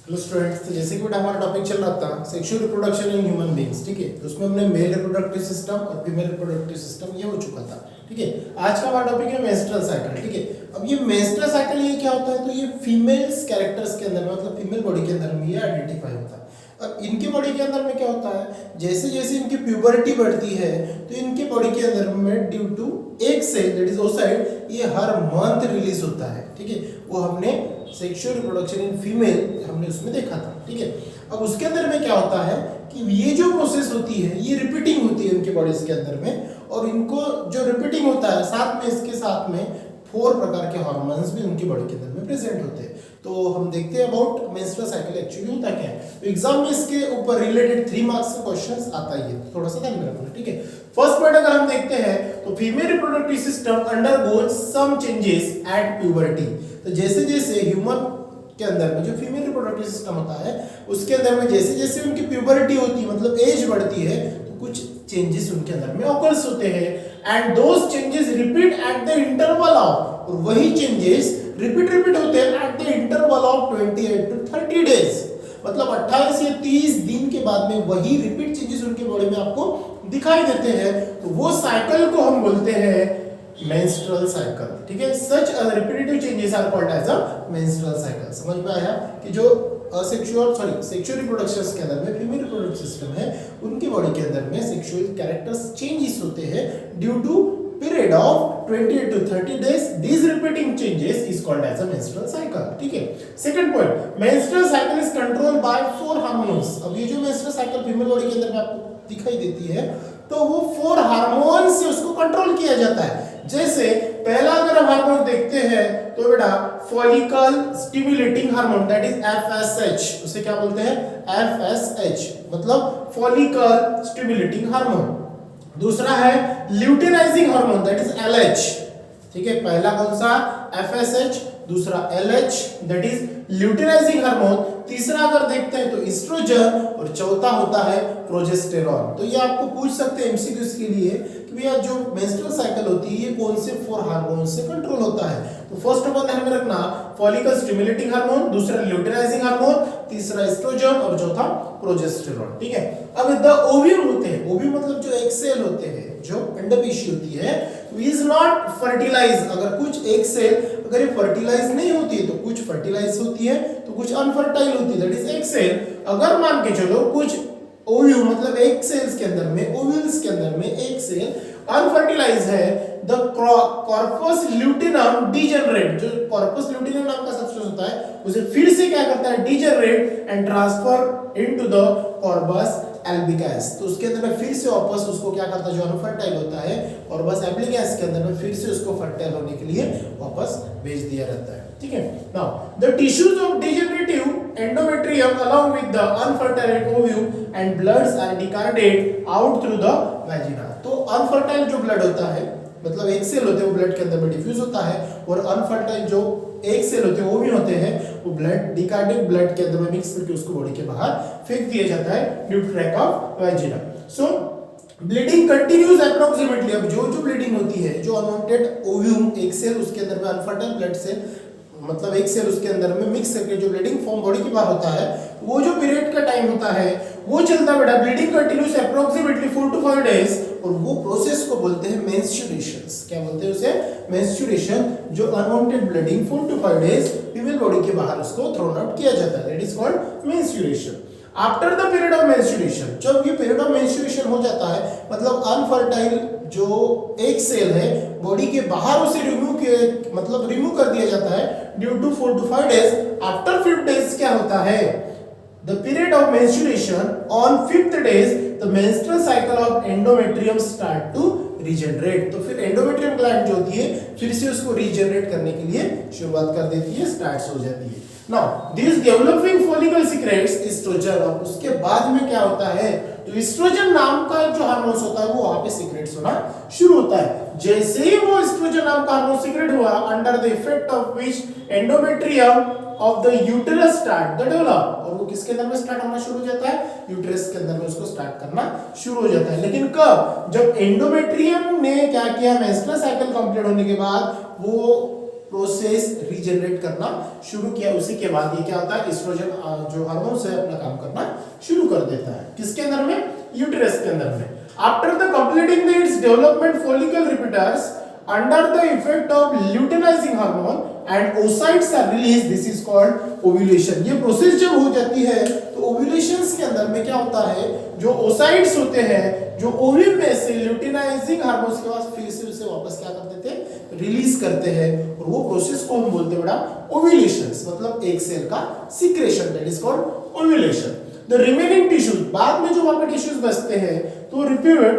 Hello students, तो जैसे कि बेटा हमारा टॉपिक चल रहा था sexual reproduction in human beings, ठीक है। तो उसमें हमने मेल रिप्रोडक्टिव सिस्टम और फीमेल रिप्रोडक्टिव सिस्टम ये हो चुका था, ठीक है। आज का हमारा टॉपिक है मेंस्ट्रुअल साइकिल, ठीक है। अब ये मेंस्ट्रुअल साइकिल ये क्या होता है, तो ये फीमेल्स कैरेक्टर्स के अंदर में मतलब फीमेल बॉडी के अंदर में ये आइडेंटिफाई होता है। अब इनकी बॉडी के अंदर में क्या होता है, जैसे जैसे इनकी प्यूबर्टी बढ़ती है तो इनके बॉडी के अंदर में ड्यू टू एक सेल दैट इज ओसाइड ये हर मंथ रिलीज होता है, ठीक है। वो हमने सेक्सुअल रिप्रोडक्शन इन फीमेल हमने उसमें देखा था, ठीक है। अब उसके अंदर में क्या होता है कि ये जो प्रोसेस होती है ये रिपीटिंग होती है इनके बॉडीज के अंदर में, और इनको जो रिपीटिंग होता है साथ में इसके साथ में 4 प्रकार के हार्मोन्स भी उनकी बॉडी के अंदर में प्रेजेंट होते हैं। तो हम देखते हैं अबाउट मेंस्ट्रुअल साइकिल एक्चुअली होता क्या है। तो एग्जाम में इसके ऊपर रिलेटेड 3 मार्क्स का क्वेश्चंस आता ही है, थोड़ा सा ध्यान में रखना, ठीक है। फर्स्ट पॉइंट अगर हम देखते हैं तो female reproductive system undergoes some changes at puberty. तो जैसे जैसे ह्यूमन के अंदर में जो फीमेल रिप्रोडक्टिव सिस्टम होता है उसके अंदर में जैसे जैसे उनकी प्यूबर्टी होती है मतलब एज बढ़ती है तो कुछ चेंजेस उनके अंदर में ऑकर्स होते हैं and those changes repeat at the interval of, और वही चेंजेस रिपीट होते हैं at the interval of 28 to 30 days. मतलब 28 से 30 दिन के बाद में वही रिपीट चेंजेस उनके बॉडी में आपको दिखाई देते हैं, तो वो साइकिल को हम बोलते हैं मेंस्ट्रुअल साइकिल, ठीक है। Such repetitive changes are called as a menstrual cycle. समझ में आया कि जो सेक्सुअल रिप्रोडक्शन के अंदर में फीमेल रिप्रोडक्टिव सिस्टम है उनकी बॉडी के अंदर में सेक्सुअल कैरेक्टर्स चेंजेस होते हैं due to period of 28 to 30 days. These repeating changes is called as a menstrual cycle, ठीक है। Second point, menstrual cycle is controlled by 4 hormones। अब ये जो menstrual cycle फीमेल बॉडी के अंदर में आपको दिखाई देती है तो वो 4 हार्मोन से उसको कंट्रोल किया जाता है। जैसे पहला अगर हम हार्मोन देखते हैं तो बेटा follicle stimulating hormone that is FSH, उसे क्या बोलते हैं FSH, मतलब फॉलिकल स्टिमुलेटिंग हार्मोन। दूसरा है luteinising hormone that is LH, ठीक है। पहला कौन सा FSH, दूसरा LH that is luteinising hormone. तीसरा अगर देखते हैं तो एस्ट्रोजन, और चौथा होता है प्रोजेस्टेरॉन। तो ये आपको पूछ सकते हैं एमसीक्यूज के लिए कि भैया जो मेंस्ट्रुअल साइकिल होती है ये कौन से 4 हार्मोन से कंट्रोल होता है। तो फर्स्ट ऑफ ऑल ध्यान में रखना फॉलिकल स्टिमुलेटिंग हार्मोन, दूसरा ल्यूटेनाइजिंग हार्मोन, तीसरा एस्ट्रोजन और चौथा प्रोजेस्टेरॉन, ठीक है। अब द ओव्यूम होते हैं, ओव्यूम मतलब जो एग सेल होते हैं जो अंडपेशी होती है, इज नॉट फर्टिलाइज। अगर कुछ एग सेल अगर ये फर्टिलाइज नहीं होती है तो कुछ फर्टिलाइज होती है तो कुछ अनफर्टाइल होती है दैट इज एग सेल। अगर मान के चलो कुछ ओव्यूम मतलब एग सेल्स के अंदर में ओव्यूल्स के अंदर में एग सेल अनफर्टिलाइज है, द कॉर्पस ल्यूटेनम डीजनरेट, जो कॉर्पस ल्यूटेनम नाम का सब्सटेंस होता है उसे फिर से क्या करता है degenerate and transfer into the corpus albicans. तो उसके अंदर में फिर से वापस उसको क्या करता है जो अनफर्टाइल होता है कॉर्पस एल्बिकस के अंदर में फिर से उसको फर्टाइल होने के लिए वापस भेज दिया जाता है, ठीक है। Now the tissues of degenerative endometrium along with the unfertile ovum and bloods are discarded out through the vagina। तो अनफर्टाइल जो ब्लड होता है मतलब एक सेल होते हैं वो ब्लड के अंदर में डिफ्यूज होता है, और अनफर्टाइल जो एक सेल होते हैं वो भी होते हैं वो ब्लड डिकार्डेड ब्लड के अंदर में मिक्स करके उसको बॉडी के बाहर फेंक दिया जाता है due to track of vagina. So bleeding continues approximately. अब जो ब्लीडिंग होती है जो अनवांटेड ओव्यूम एक सेल उसके अंदर में अनफर्टाइल ब्लड से मतलब एक सेल उसके अंदर में मिक्स करके जो ब्लीडिंग फॉर्म बॉडी के बाहर होता है वो जो पीरियड का टाइम होता है वो चलता है बेटा bleeding continuous approximately 4 to 5 days, और वो प्रोसेस को बोलते हैं मेंस्ट्रुएशन। क्या बोलते हैं उसे मेंस्ट्रुएशन। जो unwanted bleeding 4 to 5 days female body के बाहर उसको थ्रोन आउट किया जाता है that is called menstruation. After the period of menstruation, जब ये पीरियड ऑफ मेंस्ट्रुएशन हो जाता है मतलब अनफर्टाइल जो एक सेल है बॉडी के बाहर उसे रिमूव कर दिया जाता है due to 4 to 5 days. After 5 days क्या होता है the period of menstruation on 5th days the menstrual cycle of endometrium start to regenerate. तो फिर एंडोमेट्रियम ग्लैंड जो होती है फिर से उसको रीजनरेट करने के लिए शुरुआत कर देती है, स्टार्ट हो जाती है। Now this developing follicle secrets estrogen, और उसके बाद में क्या होता है तो एस्ट्रोजन नाम का जो हार्मोन होता है वो वहां पे सीक्रेट्स होना शुरू होता है। जैसे ही वो एस्ट्रोजन नाम का हार्मोन सीक्रेट हुआ under the effect of which endometrium of the uterus start the develop, और वो किसके अंदर में स्टार्ट होना शुरू हो जाता है यूटेरस के अंदर में उसको स्टार्ट करना शुरू हो जाता है। लेकिन कब, जब एंडोमेट्रियम ने क्या किया मेंस्ट्रुअल साइकिल कंप्लीट होने के बाद वो प्रोसेस रीजनरेट करना शुरू किया। उसी के बाद ये क्या होता है, एस्ट्रोजन जो हार्मोन है अपना काम करना शुरू कर देता है। किसके अंदर में, यूटेरस के अंदर में। After the completing the its development follicle repeaters under the effect of luteinizing hormone and oocytes are released, this is called ovulation। ये प्रोसेस जब हो जाती है तो ओव्यूलेशंस के अंदर में क्या होता है, जो oocytes होते हैं जो ओव्यूल में से ल्यूटिनाइजिंग हार्मोन्स के बाद फिर से उसे वापस क्या कर देते हैं, रिलीज करते हैं। और वो प्रोसेस को हम बोलते हैं बड़ा ओव्यूलेशंस, मतलब एक सेल का secretion, that is called ovulation. The remaining tissues, बाद में जो वहां पे टिश्यूज बचते हैं तो रिप्यूड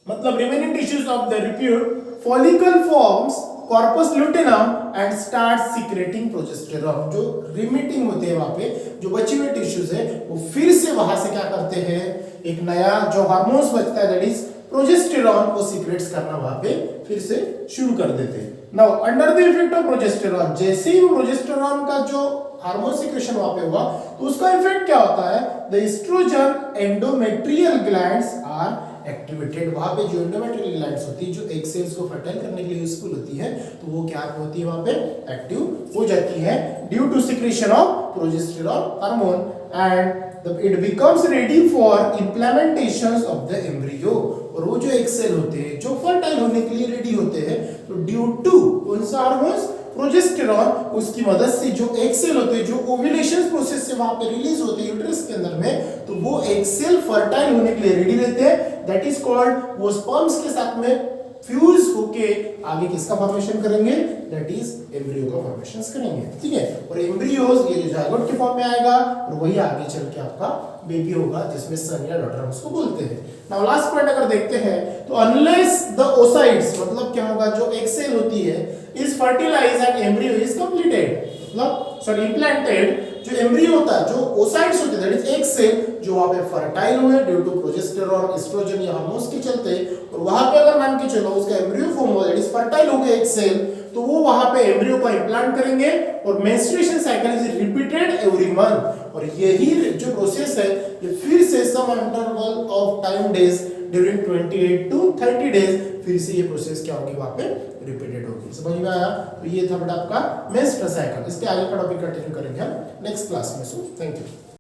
मतलब remaining tissues of the ruptured follicle forms corpus luteum and starts secreting progesterone। जो रिमिटिंग होते हैं वहां पे जो बचे हुए टिश्यूज है वो फिर से वहां से क्या करते हैं, एक नया जो हार्मोन्स बचता है दैट इज प्रोजेस्टेरॉन को सीक्रेट्स करना वहां पे फिर से शुरू कर देते हैं। Now under the effect of progesterone, जैसे ही प्रोजेस्टेरॉन का जो हार्मोन सीक्रेशन वहां पे हुआ तो उसका इफेक्ट क्या होता है, the estrogen endometrial glands are activated. वहां पे जो एंडोमेट्रियल ग्लैंड्स होती है जो एग सेल्स को फर्टाइल करने के लिए यूजफुल होती है तो वो क्या होती है, वहां पे एक्टिव हो जाती है due to secretion of progesterone hormone and it becomes ready for implementation of the embryo. और वो जो एग सेल होते हैं जो फर्टाइल होने के लिए रेडी होते हैं तो ड्यू टू कौन सा हार्मोन्स, प्रोजेस्टेरॉन, उसकी मदद से जो एग सेल होते हैं जो ओव्यूलेशन प्रोसेस से वहां पे रिलीज होते हैं यूट्रस के अंदर में, तो वो एग सेल फर्टाइल होने के लिए रेडी रहते हैं। दैट इज कॉल्ड, वो स्पर्म्स के साथ में फ्यूज होके आगे किसका फॉर्मेशन करेंगे, दैट इज एम्ब्रियो का फॉर्मेशन करेंगे। ठीक है, और एम्ब्रियोज ये जो जायगोट के फॉर्म में आएगा और वही आगे चल के आपका बेबी होगा जिसमें सन या डॉटर हम उसको बोलते हैं। नाउ लास्ट पॉइंट अगर देखते हैं तो अनलेस द ओसाइट्स, मतलब क्या होगा, जो एग सेल होती है is fertilised and embryo is completed, मतलब सॉरी इम्प्लांटेड, जो एम्ब्रियो होता है जो ओसाइट्स होते हैं दैट इज एग सेल जो वहां पे फर्टाइल हुए ड्यू टू प्रोजेस्टेरॉन, एस्ट्रोजन या हार्मोन्स के चलते, और वहां पे अगर मान के चलो उसका एम्ब्रियो फॉर्म हुआ दैट इज फर्टाइल हो गया एग सेल, तो वो वहां पे एम्ब्रियो को इम्प्लांट करेंगे और menstruation cycle is repeated every month. और यही जो प्रोसेस है ये फिर से some interval of time days during 28 to 30 days फिर से ये प्रोसेस क्या होगी, वहां पे रिपीटेड होगी। समझ में आया? तो ये था बेटा आपका मेंस्ट्रुअल साइकिल। इसके आगे का टॉपिक कंटिन्यू करेंगे हम नेक्स्ट क्लास में। So thank you.